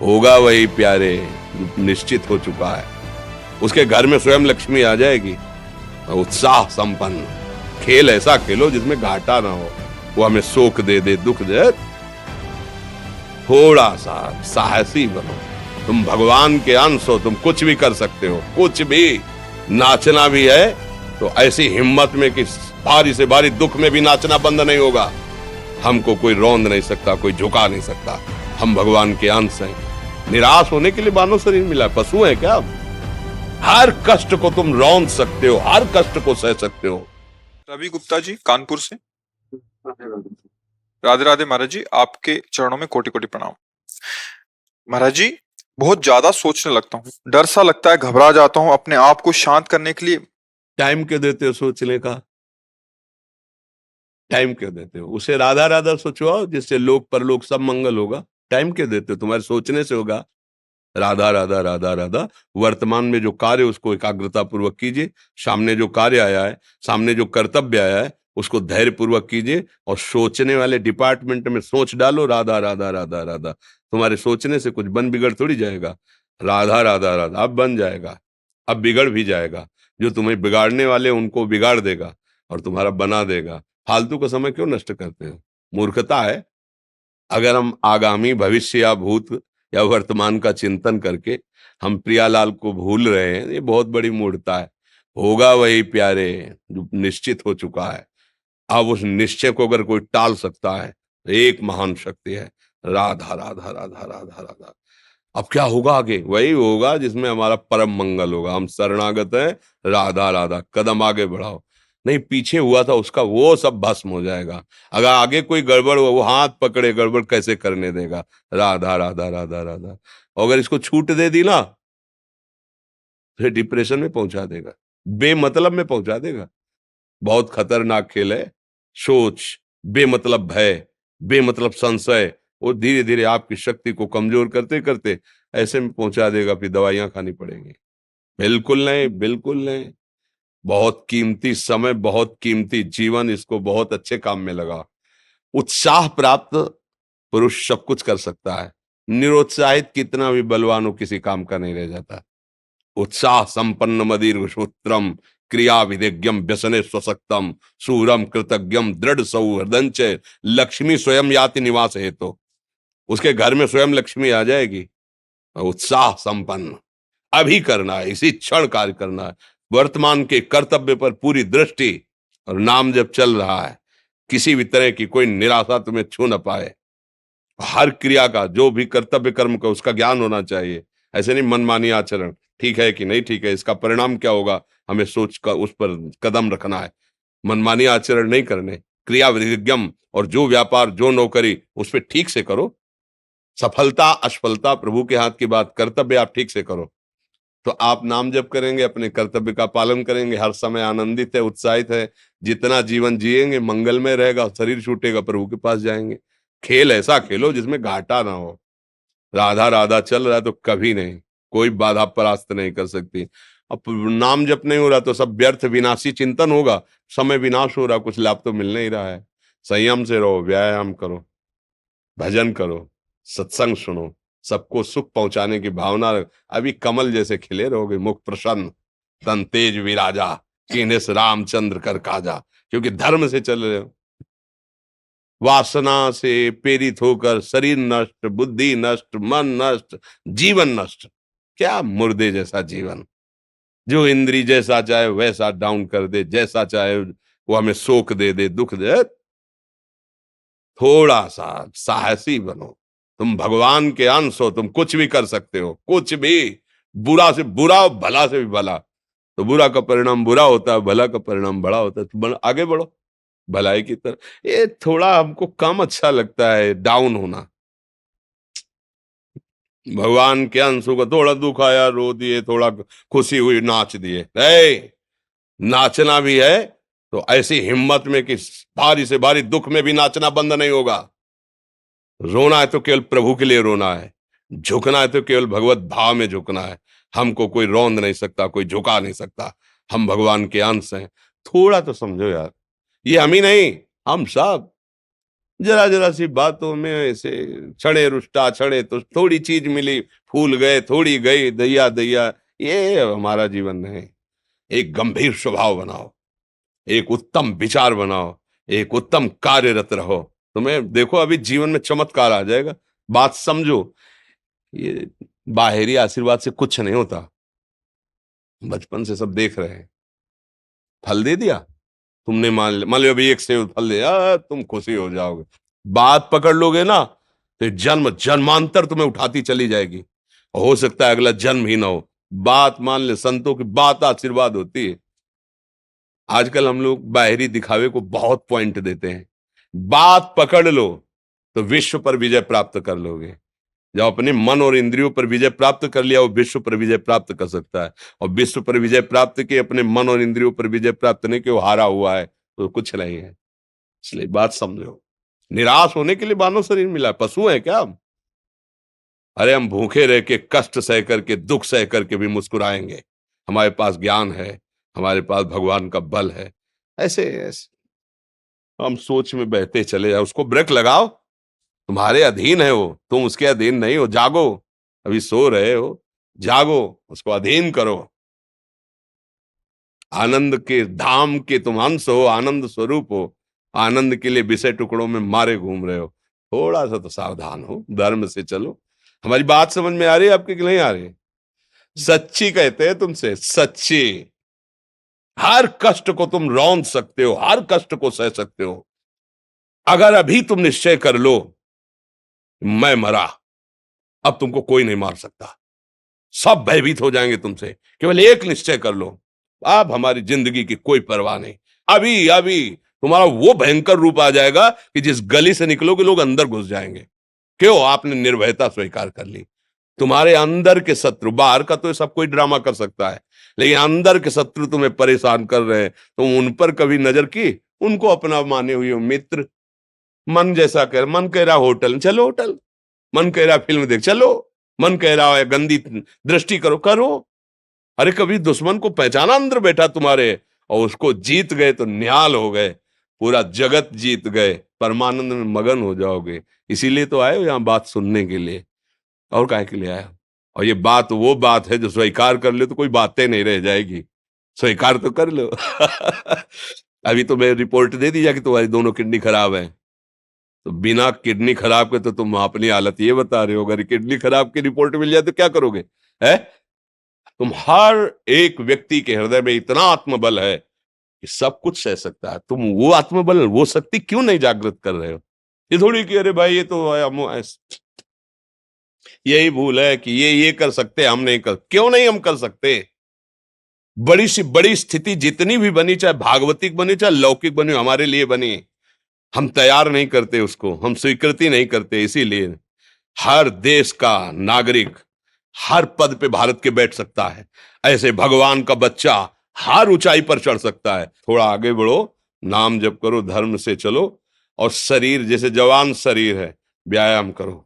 होगा वही प्यारे जो निश्चित हो चुका है। उसके घर में स्वयं लक्ष्मी आ जाएगी। उत्साह संपन्न खेल ऐसा खेलो जिसमें घाटा ना हो। वो हमें सुख दे दे दुख दे, थोड़ा सा साहसी बनो। तुम भगवान के अंश हो, तुम कुछ भी कर सकते हो, कुछ भी। नाचना भी है तो ऐसी हिम्मत में कि भारी से भारी दुख में भी नाचना बंद नहीं होगा। हमको कोई रौंद नहीं सकता, कोई झुका नहीं सकता। हम भगवान के अंश हैं। निराश होने के लिए मानव शरीर मिला, पशु है क्या? हर कष्ट को तुम रौंद सकते हो, हर कष्ट को सह सकते हो। रवि गुप्ता जी कानपुर से। राधे राधे महाराज जी, आपके चरणों में कोटि कोटि प्रणाम। महाराज जी, बहुत ज्यादा सोचने लगता हूँ, डर सा लगता है, घबरा जाता हूँ। अपने आप को शांत करने के लिए टाइम क्यों देते हो सोचने का? टाइम क्यों देते हो? उसे राधा राधा सोचवाओ, जिससे लोक परलोक सब मंगल होगा। टाइम क्यों देते हो? तुम्हारे सोचने से होगा। राधा राधा राधा राधा। वर्तमान में जो कार्य उसको एकाग्रता पूर्वक कीजिए। सामने जो कार्य आया है, सामने जो कर्तव्य आया है, उसको धैर्य पूर्वक कीजिए। और सोचने वाले डिपार्टमेंट में सोच डालो राधा राधा राधा राधा। तुम्हारे सोचने से कुछ बन बिगड़ थोड़ी जाएगा। राधा राधा राधा अब बन जाएगा, अब बिगड़ भी जाएगा। जो तुम्हें बिगाड़ने वाले उनको बिगाड़ देगा और तुम्हारा बना देगा। फालतू का समय क्यों नष्ट करते हो? मूर्खता है। अगर हम आगामी भविष्य या भूत या वर्तमान का चिंतन करके हम प्रियालाल को भूल रहे हैं, ये बहुत बड़ी मूर्खता है। होगा वही प्यारे जो निश्चित हो चुका है। अब उस निश्चय को अगर कोई टाल सकता है तो एक महान शक्ति है। राधा राधा राधा राधा राधा। अब क्या होगा आगे? वही होगा जिसमें हमारा परम मंगल होगा। हम शरणागत हैं, राधा राधा। कदम आगे बढ़ाओ। नहीं, पीछे हुआ था उसका वो सब भस्म हो जाएगा। अगर आगे कोई गड़बड़ हुआ, वो हाथ पकड़े गड़बड़ कैसे करने देगा? राधा राधा राधा राधा। और अगर इसको छूट दे दी ना, फिर डिप्रेशन में पहुंचा देगा, बेमतलब में पहुंचा देगा। बहुत खतरनाक खेल है। सोच, बेमतलब भय, बेमतलब संशय, वो धीरे धीरे आपकी शक्ति को कमजोर करते करते ऐसे में पहुंचा देगा, फिर दवाइयां खानी पड़ेंगी। बिल्कुल नहीं, बिल्कुल नहीं। बहुत कीमती समय, बहुत कीमती जीवन, इसको बहुत अच्छे काम में लगा। उत्साह प्राप्त पुरुष सब कुछ कर सकता है। निरुत्साहित कितना भी बलवान हो, किसी काम का नहीं रह जाता। उत्साह संपन्न मदीर्घ सूत्रम क्रिया विधिज्ञम व्यसने स्वसक्तम सूरम कृतज्ञम दृढ़ सौहृदंच लक्ष्मी स्वयं याति निवास है। तो उसके घर में स्वयं लक्ष्मी आ जाएगी। उत्साह संपन्न अभी करना है, इसी क्षण कार्य करना है। वर्तमान के कर्तव्य पर पूरी दृष्टि, और नाम जब चल रहा है, किसी भी तरह की कोई निराशा तुम्हें छू न पाए। हर क्रिया का, जो भी कर्तव्य कर्म का, उसका ज्ञान होना चाहिए। ऐसे नहीं मनमानी आचरण, ठीक है कि नहीं ठीक है, इसका परिणाम क्या होगा, हमें सोच का उस पर कदम रखना है। मनमानी आचरण नहीं करने, क्रिया विधिज्ञम, और जो व्यापार जो नौकरी उस पर ठीक से करो। सफलता असफलता प्रभु के हाथ की बात, कर्तव्य आप ठीक से करो तो आप नाम जप करेंगे, अपने कर्तव्य का पालन करेंगे, हर समय आनंदित है, उत्साहित है। जितना जीवन जिएंगे मंगलमय रहेगा। शरीर छूटेगा, प्रभु के पास जाएंगे। खेल ऐसा खेलो जिसमें घाटा ना हो। राधा राधा चल रहा है तो कभी नहीं, कोई बाधा परास्त नहीं कर सकती। अब नाम जप नहीं हो रहा तो सब व्यर्थ विनाशी चिंतन होगा। समय विनाश हो रहा, कुछ लाभ तो मिल नहीं रहा है। संयम से रहो, व्यायाम करो, भजन करो, सत्संग सुनो, सबको सुख पहुंचाने की भावना रख। अभी कमल जैसे खिले रहोगे, मुख प्रसन्न, तन तेज विराजा, कीन्हे से रामचंद्र कर काजा। क्योंकि धर्म से चल रहे हो। वासना से प्रेरित होकर शरीर नष्ट, बुद्धि नष्ट, मन नष्ट, जीवन नष्ट। क्या मुर्दे जैसा जीवन, जो इंद्री जैसा चाहे वैसा डाउन कर दे, जैसा चाहे वो हमें शोक दे दे दुख दे। थोड़ा सा साहसी बनो। तुम भगवान के अंश हो, तुम कुछ भी कर सकते हो, कुछ भी। बुरा से बुरा, भला से भी भला। तो बुरा का परिणाम बुरा होता है, भला का परिणाम बड़ा होता है। तो आगे बढ़ो भलाई की तरफ। ये थोड़ा हमको कम अच्छा लगता है डाउन होना। भगवान के अंश को थोड़ा दुख आया रो दिए, थोड़ा खुशी हुई नाच दिए। नाचना भी है तो ऐसी हिम्मत में कि भारी से भारी दुख में भी नाचना बंद नहीं होगा। रोना है तो केवल प्रभु के लिए रोना है। झुकना है तो केवल भगवत भाव में झुकना है। हमको कोई रौंद नहीं सकता, कोई झुका नहीं सकता। हम भगवान के अंश हैं। थोड़ा तो समझो यार, ये हम ही नहीं, हम सब। जरा जरा सी बातों में ऐसे क्षणे रुष्टा क्षणे तो थोड़ी चीज मिली, फूल गए, थोड़ी गई, दैया दैया। ये हमारा जीवन नहीं। एक गंभीर स्वभाव बनाओ, एक उत्तम विचार बनाओ, एक उत्तम कार्यरत रहो। तुम्हें देखो अभी जीवन में चमत्कार आ जाएगा। बात समझो, ये बाहरी आशीर्वाद से कुछ नहीं होता। बचपन से सब देख रहे हैं। फल दे दिया तुमने, मान लो अभी एक सेब फल दिया, तुम खुशी हो जाओगे। बात पकड़ लोगे ना तो जन्म जन्मांतर तुम्हें उठाती चली जाएगी। हो सकता है अगला जन्म ही ना हो। बात मान ले, संतों की बात आशीर्वाद होती है। आजकल हम लोग बाहरी दिखावे को बहुत पॉइंट देते हैं। बात पकड़ लो तो विश्व पर विजय प्राप्त कर लोगे। जब अपने मन और इंद्रियों पर विजय प्राप्त कर लिया, वो विश्व पर विजय प्राप्त कर सकता है। और विश्व पर विजय प्राप्त किए, अपने मन और इंद्रियों पर विजय प्राप्त नहीं कि वो हारा हुआ है तो कुछ नहीं है। इसलिए बात समझो। निराश होने के लिए मानव शरीर मिला, पशु है क्या हम? अरे हम भूखे रह के, कष्ट सह करके, दुख सह करके भी मुस्कुराएंगे। हमारे पास ज्ञान है, हमारे पास भगवान का बल है। ऐसे ऐसे हम सोच में बहते चले जाओ। उसको ब्रेक लगाओ। तुम्हारे अधीन है वो, तुम उसके अधीन नहीं हो। जागो, अभी सो रहे हो, जागो, उसको अधीन करो। आनंद के धाम के तुम अंश हो, आनंद स्वरूप हो। आनंद के लिए विषय टुकड़ों में मारे घूम रहे हो। थोड़ा सा तो सावधान हो, धर्म से चलो। हमारी बात समझ में आ रही है आपकी कि नहीं आ रही? सच्ची कहते हैं तुमसे, सच्ची। हर कष्ट को तुम रौंद सकते हो, हर कष्ट को सह सकते हो, अगर अभी तुम निश्चय कर लो मैं मरा, अब तुमको कोई नहीं मार सकता। सब भयभीत हो जाएंगे तुमसे। केवल एक निश्चय कर लो, अब हमारी जिंदगी की कोई परवाह नहीं। अभी अभी तुम्हारा वो भयंकर रूप आ जाएगा कि जिस गली से निकलोगे लोग अंदर घुस जाएंगे। क्यों? आपने निर्भयता स्वीकार कर ली। तुम्हारे अंदर के शत्रु, बाहर का तो सब कोई ड्रामा कर सकता है, लेकिन अंदर के शत्रु तुम्हें परेशान कर रहे हैं, तुम उन पर कभी नजर की? उनको अपना माने हुए हो मित्र। मन जैसा कर, मन कह रहा होटल चलो, होटल। मन कह रहा फिल्म देख चलो। मन कह रहा है गंदी दृष्टि करो, करो। अरे कभी दुश्मन को पहचाना अंदर बैठा तुम्हारे, और उसको जीत गए तो निहाल हो गए। पूरा जगत जीत गए, परमानंद में मगन हो जाओगे। इसीलिए तो आए हो यहां बात सुनने के लिए, और काहे के लिए आए हो? और ये बात वो बात है जो स्वीकार कर ले तो कोई बातें नहीं रह जाएगी। स्वीकार तो कर लो। अभी तो मैं रिपोर्ट दे दी जाके तुम्हारी दोनों किडनी खराब है, तो बिना किडनी खराब के तो तुम अपनी हालत ये बता रहे हो। अगर किडनी खराब की रिपोर्ट मिल जाए तो क्या करोगे? है? तुम हर एक व्यक्ति के हृदय में इतना आत्मबल है कि सब कुछ सह सकता है। तुम वो आत्मबल, वो शक्ति क्यों नहीं जागृत कर रहे हो? ये थोड़ी कि अरे भाई ये तो यही भूल है कि ये कर सकते हैं, हम नहीं कर। क्यों नहीं हम कर सकते? बड़ी सी बड़ी स्थिति जितनी भी बनी, चाहे भागवतिक बनी चाहे लौकिक बनी, हमारे लिए बनी, हम तैयार नहीं करते उसको, हम स्वीकृति नहीं करते। इसीलिए हर देश का नागरिक हर पद पे भारत के बैठ सकता है। ऐसे भगवान का बच्चा हर ऊंचाई पर चढ़ सकता है। थोड़ा आगे बढ़ो, नाम जप करो, धर्म से चलो, और शरीर जैसे जवान शरीर है, व्यायाम करो,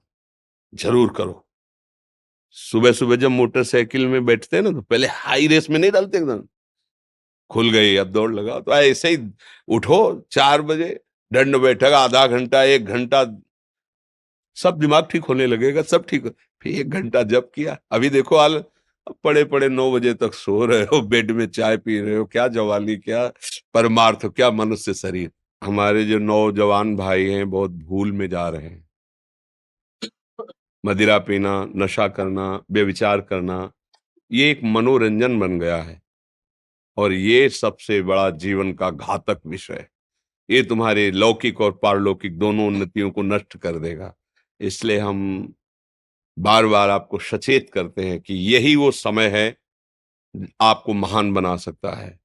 जरूर करो। सुबह सुबह जब मोटरसाइकिल में बैठते हैं ना तो पहले हाई रेस में नहीं डालते, एकदम खुल गई अब दौड़ लगाओ, तो ऐसे ही उठो 4 बजे, दंड बैठक आधा घंटा 1 घंटा, सब दिमाग ठीक होने लगेगा, सब ठीक फिर 1 घंटा जब किया। अभी देखो हाल, अब पड़े पड़े 9 बजे तक सो रहे हो, बेड में चाय पी रहे हो। क्या जवानी, क्या परमार्थ, क्या मनुष्य शरीर। हमारे जो नौजवान भाई हैं बहुत भूल में जा रहे हैं। मदिरा पीना, नशा करना, व्यभिचार करना, ये एक मनोरंजन बन गया है, और ये सबसे बड़ा जीवन का घातक विषय है। ये तुम्हारे लौकिक और पारलौकिक दोनों उन्नतियों को नष्ट कर देगा। इसलिए हम बार बार आपको सचेत करते हैं कि यही वो समय है आपको महान बना सकता है।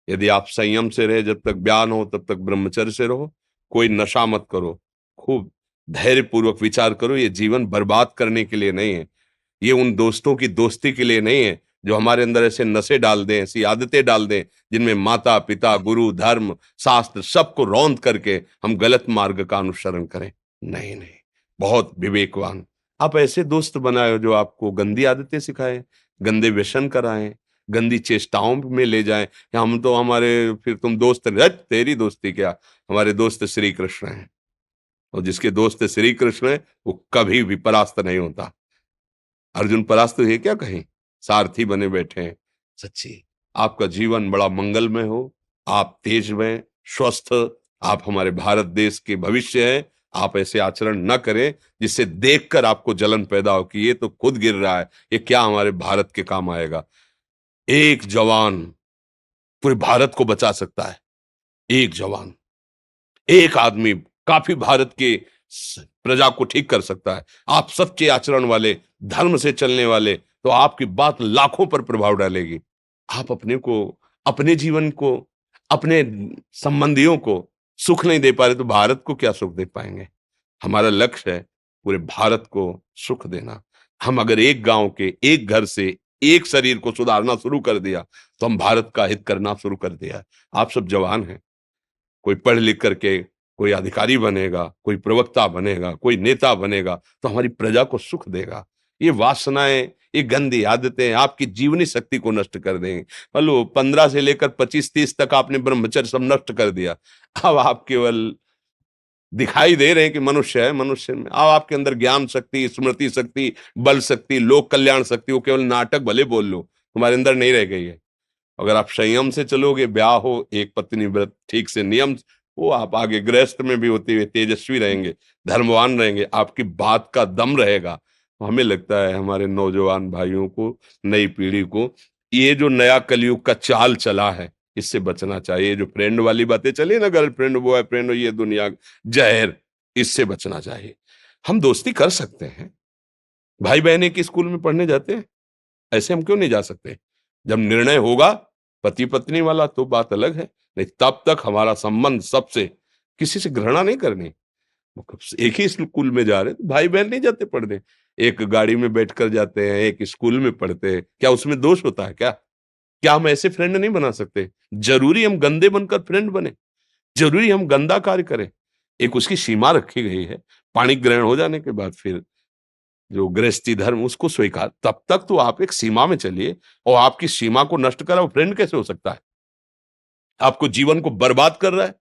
यदि आप संयम से रहे, जब तक ज्ञान हो तब तक ब्रह्मचर्य से रहो, कोई नशा मत करो, खूब धैर्य पूर्वक विचार करो। ये जीवन बर्बाद करने के लिए नहीं है, ये उन दोस्तों की दोस्ती के लिए नहीं है जो हमारे अंदर ऐसे नशे डाल दें, ऐसी आदतें डाल दें जिनमें माता पिता, गुरु, धर्म, शास्त्र सबको रौंद करके हम गलत मार्ग का अनुसरण करें। नहीं नहीं, बहुत विवेकवान। आप ऐसे दोस्त बनाए जो आपको गंदी आदतें सिखाएं, गंदे व्यसन कराएं, गंदी चेष्टाओं में ले जाएं। कि हम तो हमारे, फिर तुम दोस्त, तेरी दोस्ती क्या, हमारे दोस्त श्री कृष्ण हैं। और जिसके दोस्त श्री कृष्ण है वो कभी भी परास्त नहीं होता। अर्जुन परास्त हुए क्या कहीं, सारथी बने बैठे हैं। सच्ची आपका जीवन बड़ा मंगलमय हो, आप तेज में स्वस्थ, आप हमारे भारत देश के भविष्य हैं। आप ऐसे आचरण न करें जिससे देखकर आपको जलन पैदा हो कि ये तो खुद गिर रहा है, ये क्या हमारे भारत के काम आएगा। एक जवान पूरे भारत को बचा सकता है, एक जवान, एक आदमी काफी भारत के प्रजा को ठीक कर सकता है। आप सच्चे आचरण वाले, धर्म से चलने वाले, तो आपकी बात लाखों पर प्रभाव डालेगी। आप अपने को, अपने जीवन को, अपने संबंधियों को सुख नहीं दे पा रहे तो भारत को क्या सुख दे पाएंगे। हमारा लक्ष्य है पूरे भारत को सुख देना। हम अगर एक गांव के, एक घर से, एक शरीर को सुधारना शुरू कर दिया तो हम भारत का हित करना शुरू कर दिया। आप सब जवान हैं, कोई पढ़ लिख करके कोई अधिकारी बनेगा, कोई प्रवक्ता बनेगा, कोई नेता बनेगा तो हमारी प्रजा को सुख देगा। ये वासनाएं, ये गंदी आदतें आपकी जीवनी शक्ति को नष्ट कर देंगे। मान लो 15 से लेकर 25-30 तक आपने ब्रह्मचर्य सब नष्ट कर दिया, अब आप केवल दिखाई दे रहे हैं कि मनुष्य है, मनुष्य में अब आपके अंदर ज्ञान शक्ति, स्मृति शक्ति, बल शक्ति, लोक कल्याण शक्ति, वो केवल नाटक भले बोल लो, तुम्हारे अंदर नहीं रह गई है। अगर आप संयम से चलोगे, ब्याह हो, एक पत्नी व्रत ठीक से नियम, वो आप आगे गृहस्थ में भी होते हुए तेजस्वी रहेंगे, धर्मवान रहेंगे, आपकी बात का दम रहेगा। हमें लगता है हमारे नौजवान भाइयों को, नई पीढ़ी को, ये जो नया कलयुग का चाल चला है इससे बचना चाहिए। जो फ्रेंड वाली बातें चली ना, गर्लफ्रेंड, बॉयफ्रेंड, ये दुनिया जहर, इससे बचना चाहिए। हम दोस्ती कर सकते हैं, भाई बहन एक ही स्कूल में पढ़ने जाते हैं, ऐसे हम क्यों नहीं जा सकते। जब निर्णय होगा पति पत्नी वाला तो बात अलग है, नहीं तब तक हमारा संबंध सबसे, किसी से घृणा नहीं करनी। एक ही स्कूल में जा रहे तो भाई बहन नहीं जाते पढ़ने, एक गाड़ी में बैठकर जाते हैं, एक स्कूल में पढ़ते हैं, क्या उसमें दोष होता है क्या? क्या हम ऐसे फ्रेंड नहीं बना सकते? जरूरी हम गंदे बनकर फ्रेंड बने? जरूरी हम गंदा कार्य करें? एक उसकी सीमा रखी गई है, पाणी ग्रहण हो जाने के बाद फिर जो गृहस्थी धर्म उसको स्वीकार, तब तक तो आप एक सीमा में चलिए। और आपकी सीमा को नष्ट करा वो फ्रेंड कैसे हो सकता है? आपको जीवन को बर्बाद कर रहा है,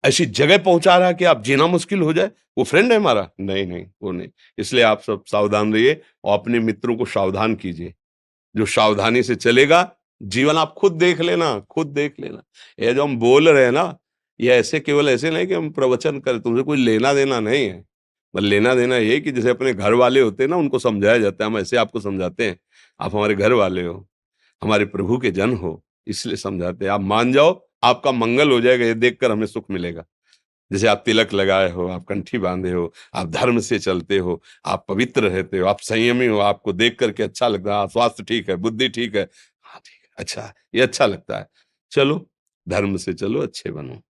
ऐसी जगह पहुंचा रहा है कि आप जीना मुश्किल हो जाए, वो फ्रेंड है हमारा? नहीं नहीं, वो नहीं। इसलिए आप सब सावधान रहिए और अपने मित्रों को सावधान कीजिए। जो सावधानी से चलेगा, जीवन आप खुद देख लेना, खुद देख लेना। ये जो हम बोल रहे हैं ना, ये ऐसे केवल ऐसे नहीं कि हम प्रवचन करें, तुमसे कोई लेना देना नहीं है। बस लेना देना ये कि जैसे अपने घर वाले होते हैं ना, उनको समझाया जाता है, हम ऐसे आपको समझाते हैं। आप हमारे घर वाले हो, हमारे प्रभु के जन हो, इसलिए समझाते हैं। आप मान जाओ, आपका मंगल हो जाएगा, ये देखकर हमें सुख मिलेगा। जैसे आप तिलक लगाए हो, आप कंठी बांधे हो, आप धर्म से चलते हो, आप पवित्र रहते हो, आप संयमी हो, आपको देख करके अच्छा लगता है। हाँ, स्वास्थ्य ठीक है, बुद्धि ठीक है, हाँ ठीक है, अच्छा है, ये अच्छा लगता है। चलो, धर्म से चलो, अच्छे बनो।